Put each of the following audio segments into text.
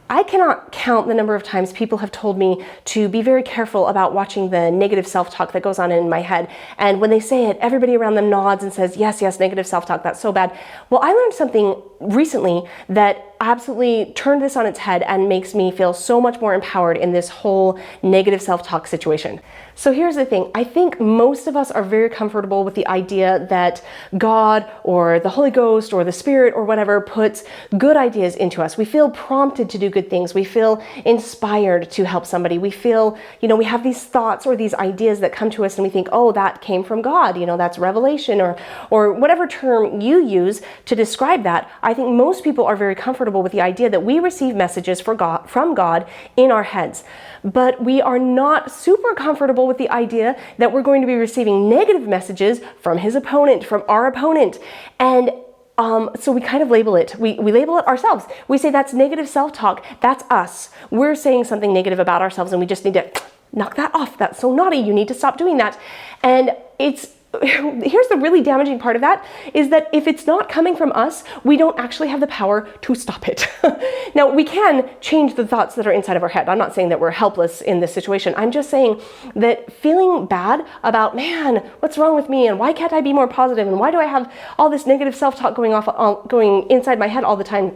I cannot count the number of times people have told me to be very careful about watching the negative self-talk that goes on in my head. And when they say it, everybody around them nods and says, yes, yes, negative self-talk, that's so bad. Well, I learned something recently that absolutely turned this on its head and makes me feel so much more empowered in this whole negative self-talk situation. So here's the thing. I think most of us are very comfortable with the idea that God or the Holy Ghost or the Spirit or whatever puts good ideas into us. We feel prompted to do good things. We feel inspired to help somebody. We feel, we have these thoughts or these ideas that come to us and we think, oh, that came from God. That's revelation or whatever term you use to describe that. I think most people are very comfortable with the idea that we receive messages from God in our heads. But we are not super comfortable with the idea that we're going to be receiving negative messages from his opponent, from our opponent. And so we kind of label it. We label it ourselves. We say that's negative self-talk. That's us. We're saying something negative about ourselves and we just need to knock that off. That's so naughty. You need to stop doing that. And here's the really damaging part of that, is that if it's not coming from us, we don't actually have the power to stop it. Now, we can change the thoughts that are inside of our head. I'm not saying that we're helpless in this situation. I'm just saying that feeling bad about, man, what's wrong with me? And why can't I be more positive? And why do I have all this negative self-talk going inside my head all the time?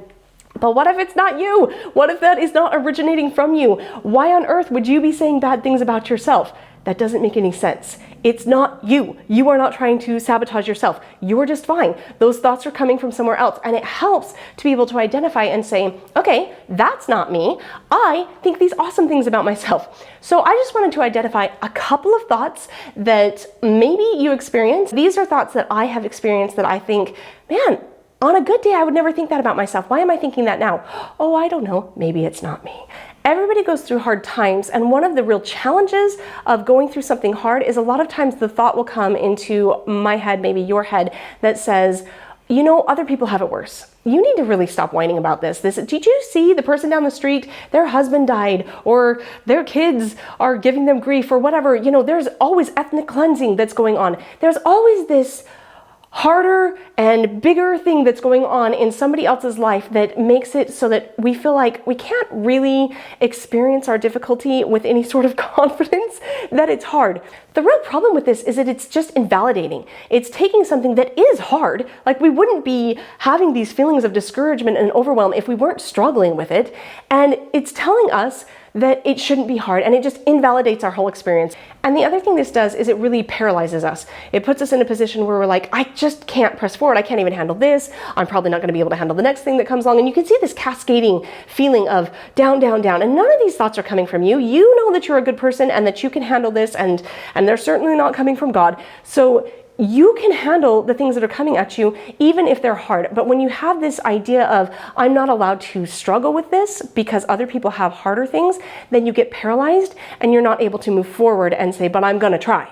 But what if it's not you? What if that is not originating from you? Why on earth would you be saying bad things about yourself? That doesn't make any sense. It's not you. You are not trying to sabotage yourself. You are just fine. Those thoughts are coming from somewhere else. And it helps to be able to identify and say, okay, that's not me. I think these awesome things about myself. So I just wanted to identify a couple of thoughts that maybe you experience. These are thoughts that I have experienced that I think, man, on a good day, I would never think that about myself. Why am I thinking that now? Oh, I don't know. Maybe it's not me. Everybody goes through hard times, and one of the real challenges of going through something hard is a lot of times the thought will come into my head, maybe your head, that says, other people have it worse. You need to really stop whining about this. Did you see the person down the street, their husband died, or their kids are giving them grief, or whatever? There's always ethnic cleansing that's going on. There's always this harder and bigger thing that's going on in somebody else's life that makes it so that we feel like we can't really experience our difficulty with any sort of confidence, that it's hard. The real problem with this is that it's just invalidating. It's taking something that is hard, like we wouldn't be having these feelings of discouragement and overwhelm if we weren't struggling with it, and it's telling us that it shouldn't be hard, and it just invalidates our whole experience. And the other thing this does is it really paralyzes us. It puts us in a position where we're like, I just can't press forward. I can't even handle this. I'm probably not going to be able to handle the next thing that comes along. And you can see this cascading feeling of down, down, down. And none of these thoughts are coming from you. You know that you're a good person and that you can handle this, and they're certainly not coming from God. So you can handle the things that are coming at you, even if they're hard. But when you have this idea of, I'm not allowed to struggle with this because other people have harder things, then you get paralyzed and you're not able to move forward and say, but I'm going to try.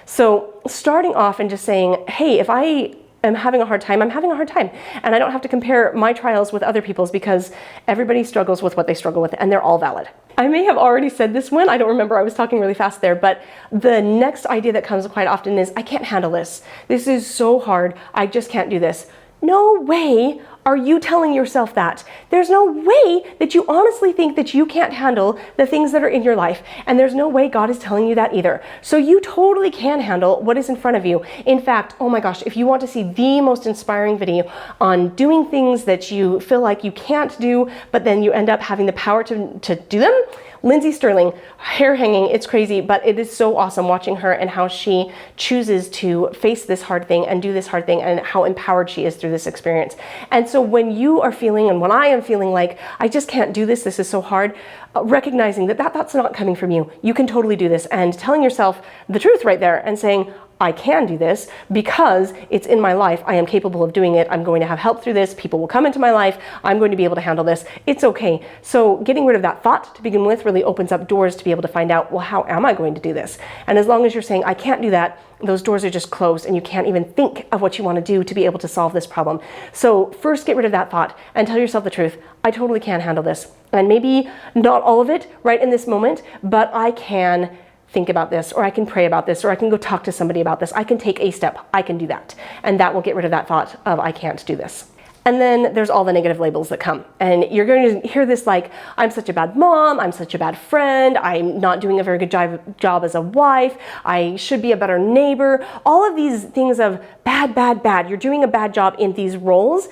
So starting off and just saying, hey, if I am having a hard time, I'm having a hard time. And I don't have to compare my trials with other people's because everybody struggles with what they struggle with and they're all valid. I may have already said this one, I don't remember, I was talking really fast there, but the next idea that comes quite often is, I can't handle this. This is so hard, I just can't do this. No way are you telling yourself that. There's no way that you honestly think that you can't handle the things that are in your life, and there's no way God is telling you that either. So you totally can handle what is in front of you. In fact, oh my gosh, if you want to see the most inspiring video on doing things that you feel like you can't do, but then you end up having the power to do them, Lindsey Stirling, hair hanging, it's crazy, but it is so awesome watching her and how she chooses to face this hard thing and do this hard thing and how empowered she is through this experience. And so when you are feeling, and when I am feeling like, I just can't do this, this is so hard, recognizing that that's not coming from you. You can totally do this, and telling yourself the truth right there and saying, I can do this because it's in my life. I am capable of doing it. I'm going to have help through this. People will come into my life. I'm going to be able to handle this. It's okay. So getting rid of that thought to begin with really opens up doors to be able to find out, well, how am I going to do this? And as long as you're saying, I can't do that, those doors are just closed and you can't even think of what you want to do to be able to solve this problem. So first get rid of that thought and tell yourself the truth. I totally can handle this. And maybe not all of it right in this moment, but I can think about this, or I can pray about this, or I can go talk to somebody about this. I can take a step. I can do that. And that will get rid of that thought of I can't do this. And then there's all the negative labels that come. And you're going to hear this like, I'm such a bad mom, I'm such a bad friend, I'm not doing a very good job as a wife, I should be a better neighbor. All of these things of bad, bad, bad, you're doing a bad job in these roles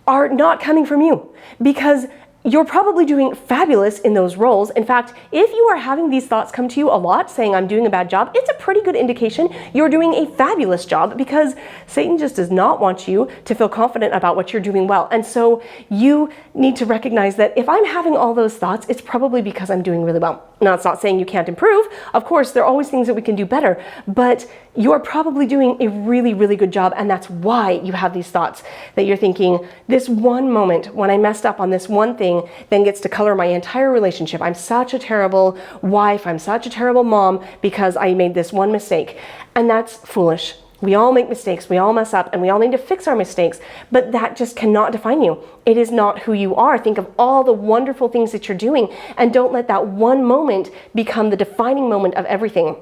are not coming from you, because you're probably doing fabulous in those roles. In fact, if you are having these thoughts come to you a lot, saying I'm doing a bad job, it's a pretty good indication you're doing a fabulous job, because Satan just does not want you to feel confident about what you're doing well. And so you need to recognize that if I'm having all those thoughts, it's probably because I'm doing really well. Now, it's not saying you can't improve. Of course, there are always things that we can do better, but you're probably doing a really, really good job. And that's why you have these thoughts that you're thinking, this one moment when I messed up on this one thing then gets to color my entire relationship. I'm such a terrible wife. I'm such a terrible mom because I made this one mistake. And that's foolish. We all make mistakes, we all mess up, and we all need to fix our mistakes, but that just cannot define you. It is not who you are. Think of all the wonderful things that you're doing, and don't let that one moment become the defining moment of everything,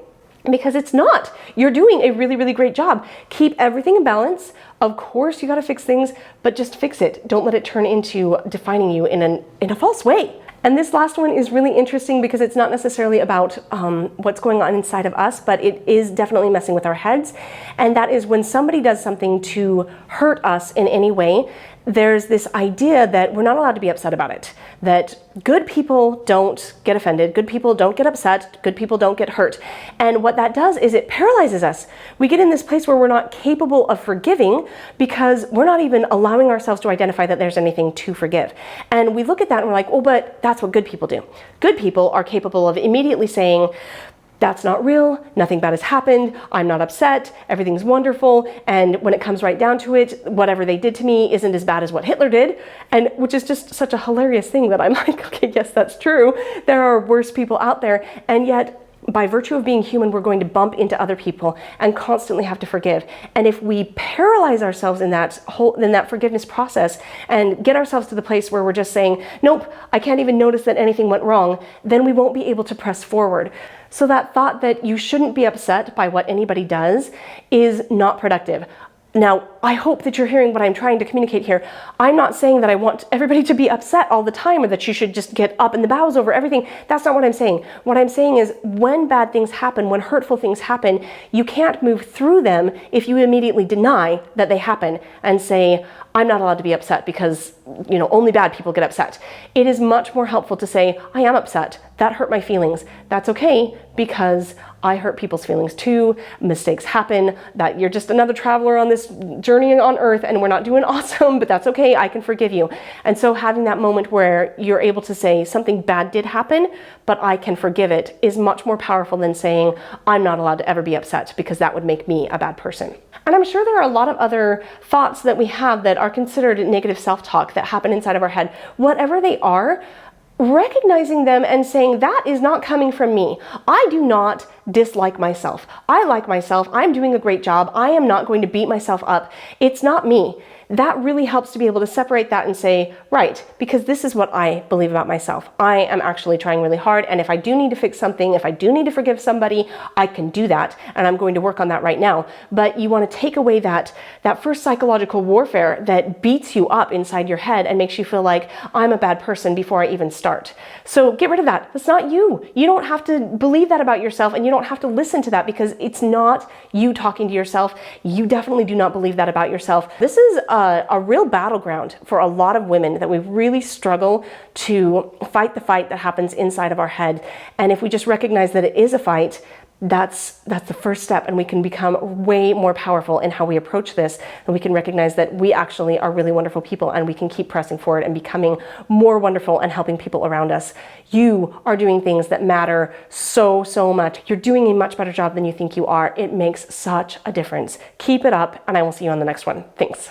because it's not. You're doing a really, really great job. Keep everything in balance. Of course, you got to fix things, but just fix it. Don't let it turn into defining you in a false way. And this last one is really interesting because it's not necessarily about what's going on inside of us, but it is definitely messing with our heads. And that is when somebody does something to hurt us in any way, there's this idea that we're not allowed to be upset about it, that good people don't get offended, good people don't get upset, good people don't get hurt. And what that does is it paralyzes us. We get in this place where we're not capable of forgiving because we're not even allowing ourselves to identify that there's anything to forgive. And we look at that and we're like, oh, but that's what good people do. Good people are capable of immediately saying, that's not real, nothing bad has happened, I'm not upset, everything's wonderful, and when it comes right down to it, whatever they did to me isn't as bad as what Hitler did, and which is just such a hilarious thing that I'm like, okay, yes, that's true. There are worse people out there, and yet by virtue of being human, we're going to bump into other people and constantly have to forgive. And if we paralyze ourselves in that forgiveness process and get ourselves to the place where we're just saying, nope, I can't even notice that anything went wrong, then we won't be able to press forward. So that thought that you shouldn't be upset by what anybody does is not productive. Now, I hope that you're hearing what I'm trying to communicate here. I'm not saying that I want everybody to be upset all the time or that you should just get up in the bowels over everything. That's not what I'm saying. What I'm saying is when bad things happen, when hurtful things happen, you can't move through them if you immediately deny that they happen and say, I'm not allowed to be upset because, only bad people get upset. It is much more helpful to say, I am upset. That hurt my feelings. That's okay because I hurt people's feelings too. Mistakes happen, that you're just another traveler on this journey on earth and we're not doing awesome, but that's okay. I can forgive you. And so having that moment where you're able to say something bad did happen, but I can forgive it is much more powerful than saying I'm not allowed to ever be upset because that would make me a bad person. And I'm sure there are a lot of other thoughts that we have that are considered negative self-talk that happen inside of our head. Whatever they are, recognizing them and saying that is not coming from me. I do not dislike myself. I like myself. I'm doing a great job. I am not going to beat myself up. It's not me. That really helps to be able to separate that and say, right, because this is what I believe about myself. I am actually trying really hard, and if I do need to fix something, if I do need to forgive somebody, I can do that, and I'm going to work on that right now. But you want to take away that first psychological warfare that beats you up inside your head and makes you feel like I'm a bad person before I even start. So get rid of that. That's not you. You don't have to believe that about yourself, and you don't have to listen to that because it's not you talking to yourself. You definitely do not believe that about yourself. This is a real battleground for a lot of women, that we really struggle to fight the fight that happens inside of our head. And if we just recognize that it is a fight, that's the first step, and we can become way more powerful in how we approach this, and we can recognize that we actually are really wonderful people, and we can keep pressing forward and becoming more wonderful and helping people around us. You are doing things that matter so much. You're doing a much better job than you think you are. It makes such a difference. Keep it up, and I will see you on the next one. Thanks.